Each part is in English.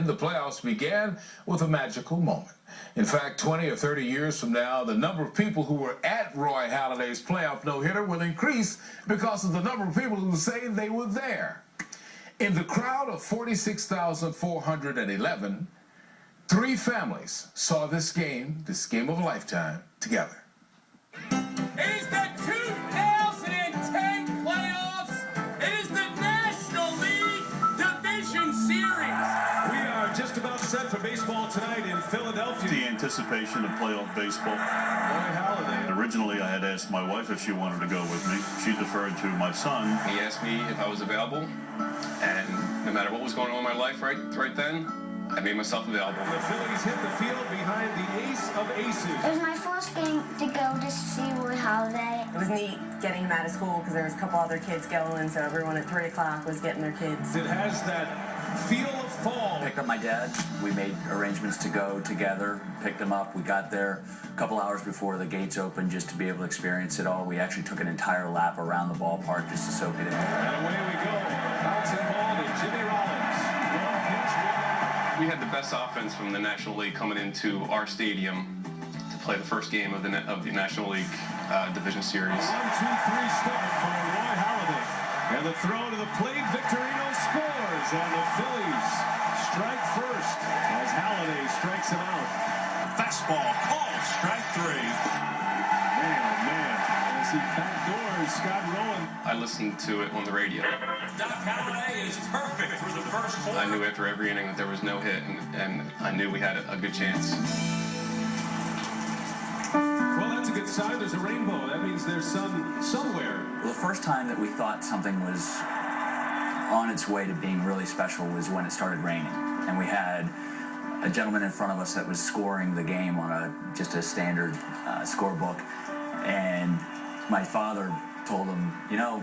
then the playoffs began with a magical moment. In fact, 20 or 30 years from now, the number of people who were at Roy Halladay's playoff no-hitter will increase because of the number of people who say they were there. In the crowd of 46,411, 3 families saw this game of a lifetime, together. It is the 2010 playoffs. It is the National League Division Series. We are just about set for baseball tonight in Philadelphia. The anticipation of playoff baseball. Roy Halladay. Originally, I had asked my wife if she wanted to go with me. She deferred to my son. He asked me if I was available, and no matter what was going on in my life right then, I made myself available. The Phillies hit the field behind the ace of aces. It was my first game to go to see Roy Halladay. It was neat getting him out of school because there was a couple other kids going, so everyone at 3 o'clock was getting their kids. It has that feel of fall. Picked up my dad. We made arrangements to go together, picked him up. We got there a couple hours before the gates opened just to be able to experience it all. We actually took an entire lap around the ballpark just to soak it in. And away we go. Bouncing ball to Jimmy Rollins. Long pitch. We had the best offense from the National League coming into our stadium to play the first game of the National League Division Series. 1-2-3 start for Roy Halladay. And the throw to the plate. Victorino scores, and the Phillies strike first as Halladay strikes him out. Fastball called strike 3. Man, oh man, as he backdoors Scott Rowan. I listened to it on the radio. Doc Halladay is perfect for the first quarter. I knew after every inning that there was no hit, and I knew we had a good chance. Well, that's a good sign. There's a rainbow. That means there's sun somewhere. Well, the first time that we thought something was on its way to being really special was when it started raining. And we had a gentleman in front of us that was scoring the game on just a standard scorebook. And my father told him, you know,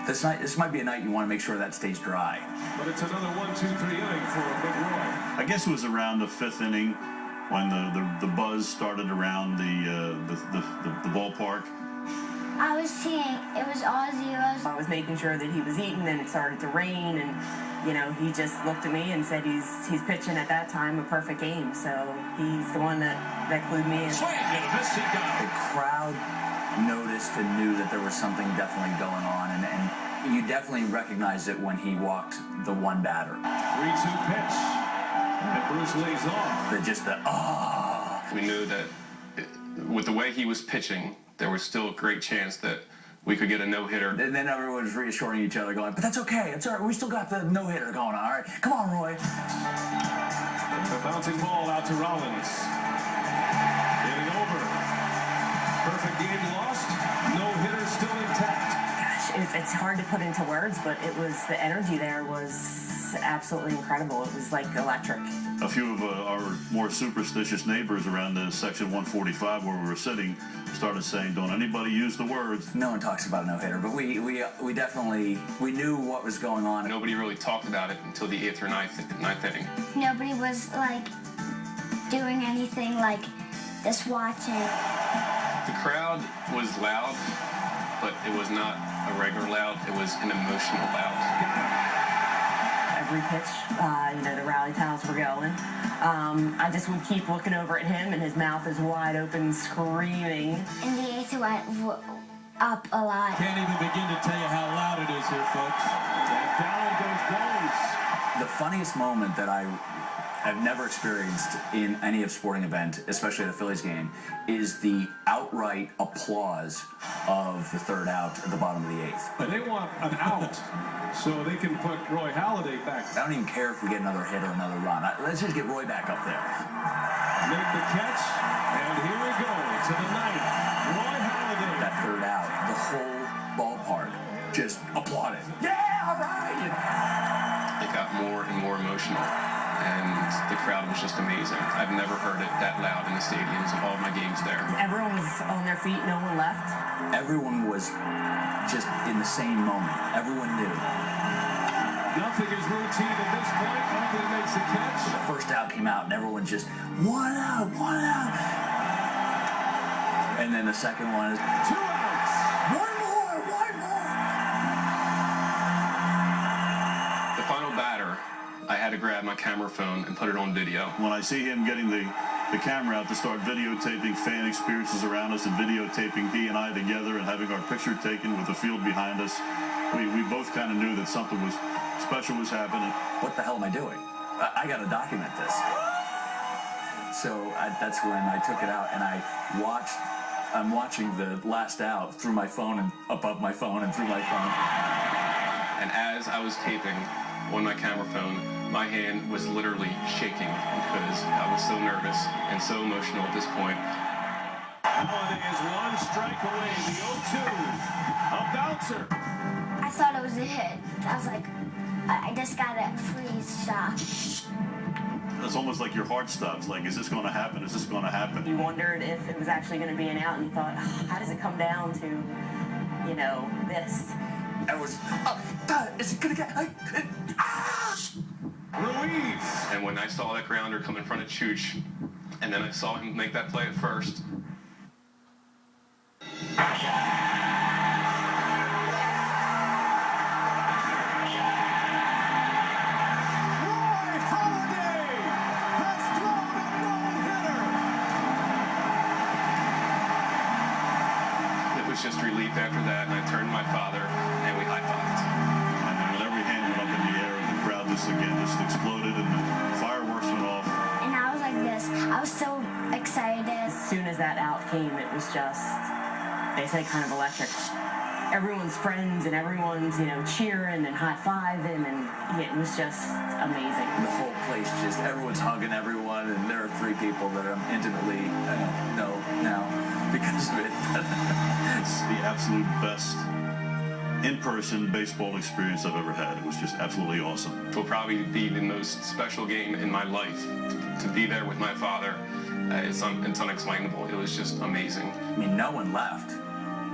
this might be a night you want to make sure that stays dry. But it's another 1-2-3 inning for Big Roy. I guess it was around the 5th inning when the buzz started around the ballpark. I was seeing it was all zeros. I was making sure that he was eating, and it started to rain, and you know, he just looked at me and said he's pitching at that time a perfect game. So he's the one that clued me in. Swing and a miss, he got it. The crowd noticed and knew that there was something definitely going on, and you definitely recognized it when he walked the one batter. 3-2 pitch. And Bruce lays off. We knew that with the way he was pitching, there was still a great chance that we could get a no-hitter. And then everyone was reassuring each other, going, but that's okay, it's all right, we still got the no-hitter going on, all right? Come on, Roy. The bouncing ball out to Rollins. Getting over. Perfect game lost. No-hitter still intact. Gosh, it's hard to put into words, but the energy there was absolutely incredible. It was like electric. A few of our more superstitious neighbors around the section 145 where we were sitting started saying, don't anybody use the words. No one talks about a no-hitter, but we definitely knew what was going on. Nobody really talked about it until the 8th or 9th inning. Nobody was like doing anything, like just watching. The crowd was loud, but it was not a regular loud. It was an emotional loud. Every pitch, the rally towels were going. I just would keep looking over at him, and his mouth is wide open, screaming. And the 8th went up a lot. Can't even begin to tell you how loud it is here, folks. And down goes Bones. The funniest moment that I have never experienced in any of sporting event, especially at a Phillies game, is the outright applause of the 3rd out at the bottom of the 8th. But they want an out so they can put Roy Halladay back. I don't even care if we get another hit or another run. Let's just get Roy back up there. Make the catch, and here we go to the 9th. Roy Halladay. That 3rd out, the whole ballpark just applauded. Yeah, all right! It got more and more emotional, and the crowd was just amazing. I've never heard it that loud in the stadiums of all my games there. Everyone was on their feet, no one left. Everyone was just in the same moment. Everyone knew. Nothing is routine at this point. Nobody makes a catch. The first out came out, and everyone just, one out. And then the second one is 2 outs. One more. The final batter, I had to grab my camera phone and put it on video. When I see him getting the camera out to start videotaping fan experiences around us and videotaping he and I together and having our picture taken with the field behind us, we both kind of knew that something was special was happening. What the hell am I doing? I got to document this. So that's when I took it out and I'm watching the last out through my phone and above my phone and through my phone. And as I was taping on my camera phone, my hand was literally shaking because I was so nervous and so emotional at this point. Halladay is one strike away. The 0-2. A bouncer. I thought it was a hit. I was like, I just got a freeze shock. It's almost like your heart stops. Like, is this going to happen? Is this going to happen? You wondered if it was actually going to be an out, and you thought, oh, how does it come down to, you know, this? I was, is it going to get, Ruiz. And when I saw that grounder come in front of Chooch, and then I saw him make that play at first, just relief after that, and I turned to my father, and we high-fived. And then when every hand went up in the air, the crowd just exploded, and the fireworks went off. And I was like this. I was so excited. As soon as that out came, it was just, they say, kind of electric. Everyone's friends and everyone's, you know, cheering and high-fiving, and it was just amazing. The whole place, just everyone's hugging everyone, and there are 3 people that I'm intimately know now because of it. It's the absolute best in-person baseball experience I've ever had. It was just absolutely awesome. It will probably be the most special game in my life. To be there with my father, it's unexplainable. It was just amazing. I mean, no one left.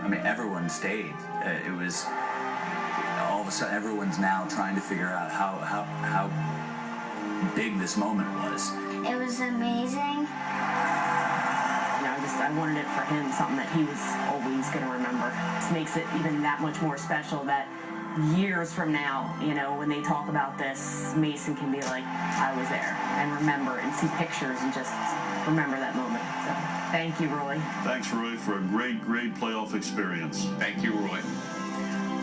I mean, everyone stayed. It was all of a sudden everyone's now trying to figure out how big this moment was. It was amazing. I wanted it for him, something that he was always going to remember. This makes it even that much more special that years from now, you know, when they talk about this, Mason can be like, I was there, and remember and see pictures and just remember that moment. So thank you, Roy. Thanks, Roy, for a great playoff experience. Thank you, Roy.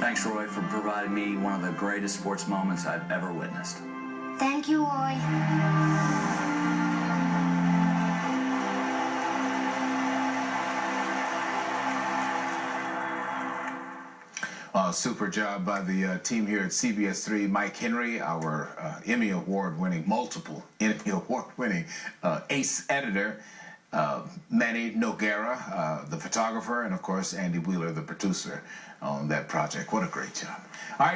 Thanks, Roy, for providing me one of the greatest sports moments I've ever witnessed. Thank you, Roy. Super job by the team here at CBS3. Mike Henry, our Emmy Award-winning, multiple Emmy Award-winning ace editor. Manny Noguera, the photographer, and of course Andy Wheeler, the producer on that project. What a great job. All right.